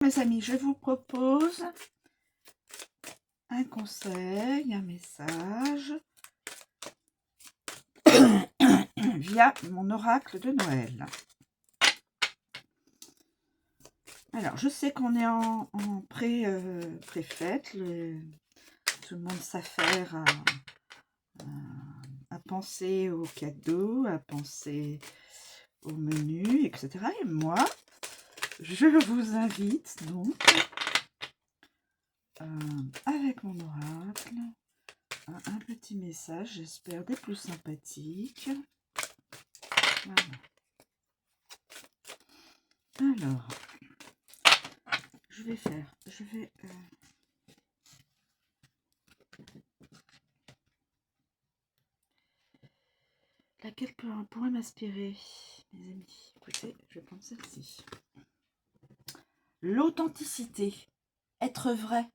Mes amis, je vous propose un conseil, un message via mon oracle de Noël. Alors, je sais qu'on est en pré-fête, tout le monde s'affaire à penser aux cadeaux, à penser au menu, etc. Et moi, je vous invite donc, avec mon oracle, un petit message, j'espère des plus sympathiques. Voilà. Alors, je vais laquelle pourrait m'inspirer, mes amis. Écoutez, je vais prendre celle-ci. L'authenticité, être vrai,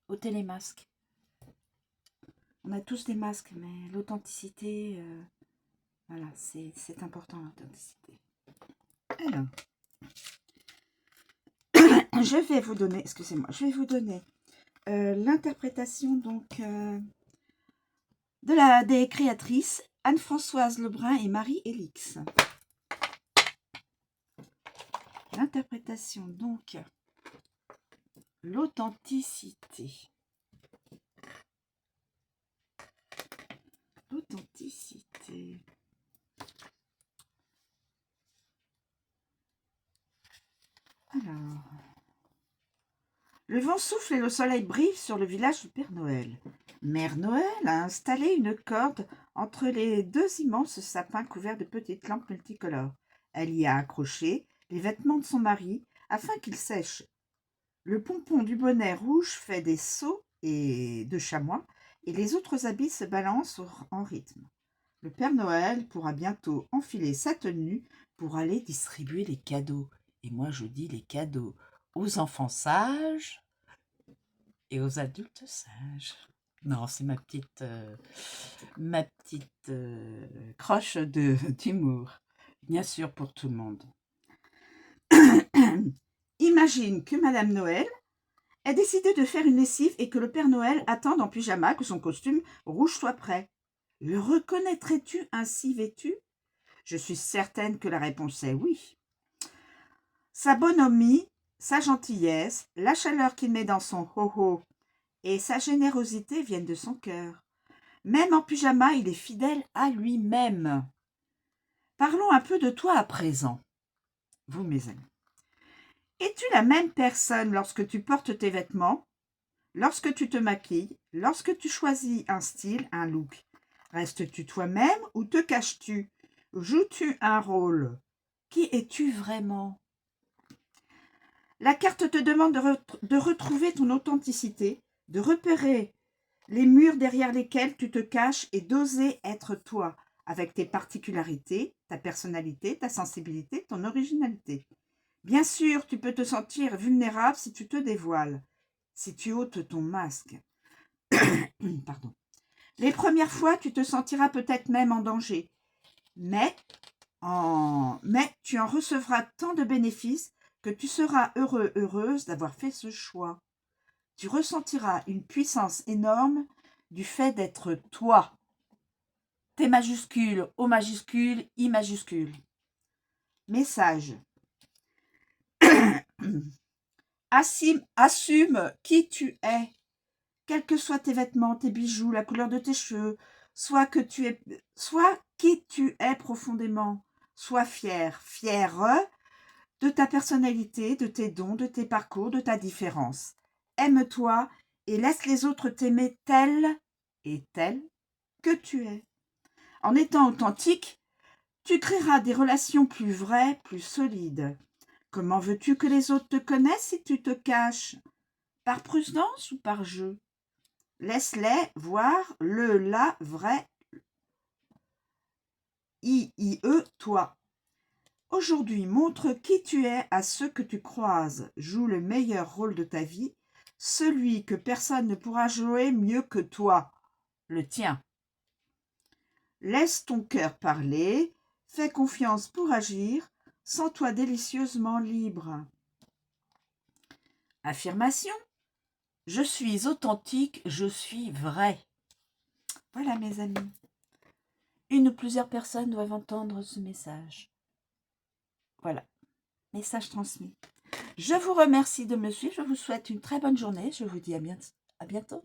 ôter les masques. On a tous des masques, mais l'authenticité, voilà, c'est important, l'authenticité. Alors, je vais vous donner, excusez-moi, je vais vous donner l'interprétation donc des créatrices Anne-Françoise Lebrun et Marie-Élix. L'interprétation donc, l'authenticité. L'authenticité. Alors, le vent souffle et le soleil brille sur le village du Père Noël. Mère Noël a installé une corde entre les deux immenses sapins couverts de petites lampes multicolores. Elle y a accroché les vêtements de son mari afin qu'ils sèchent. Le pompon du bonnet rouge fait des sauts de chamois et les autres habits se balancent en rythme. Le Père Noël pourra bientôt enfiler sa tenue pour aller distribuer les cadeaux. Et moi, je dis les cadeaux aux enfants sages et aux adultes sages. Non, c'est ma petite croche d'humour. Bien sûr, pour tout le monde. Imagine que Madame Noël ait décidé de faire une lessive et que le Père Noël attende en pyjama que son costume rouge soit prêt. Le reconnaîtrais-tu ainsi vêtu? Je suis certaine que la réponse est oui. Sa bonhomie, sa gentillesse, la chaleur qu'il met dans son ho-ho et sa générosité viennent de son cœur. Même en pyjama, il est fidèle à lui-même. Parlons un peu de toi à présent, vous mes amis. Es-tu la même personne lorsque tu portes tes vêtements, lorsque tu te maquilles, lorsque tu choisis un style, un look? Restes-tu toi-même ou te caches-tu? Joues-tu un rôle? Qui es-tu vraiment? La carte te demande de retrouver ton authenticité, de repérer les murs derrière lesquels tu te caches et d'oser être toi, avec tes particularités, ta personnalité, ta sensibilité, ton originalité. Bien sûr, tu peux te sentir vulnérable si tu te dévoiles, si tu ôtes ton masque. Pardon. Les premières fois, tu te sentiras peut-être même en danger, mais tu en recevras tant de bénéfices que tu seras heureux, heureuse d'avoir fait ce choix. Tu ressentiras une puissance énorme du fait d'être toi. T majuscule, O majuscule, I majuscule. Message. Assume qui tu es. Quels que soient tes vêtements, tes bijoux, la couleur de tes cheveux, soit qui tu es profondément. Sois fière de ta personnalité, de tes dons, de tes parcours, de ta différence. Aime-toi et laisse les autres t'aimer tel que tu es. En étant authentique, tu créeras des relations plus vraies, plus solides. Comment veux-tu que les autres te connaissent si tu te caches? Par prudence ou par jeu? Laisse-les voir la vrai toi. Aujourd'hui, montre qui tu es à ceux que tu croises. Joue le meilleur rôle de ta vie, celui que personne ne pourra jouer mieux que toi, le tien. Laisse ton cœur parler, fais confiance pour agir, Sens-toi délicieusement libre. Affirmation. Je suis authentique, je suis vrai. Voilà mes amis. Une ou plusieurs personnes doivent entendre ce message. Voilà, message transmis. Je vous remercie de me suivre, je vous souhaite une très bonne journée, je vous dis à bientôt.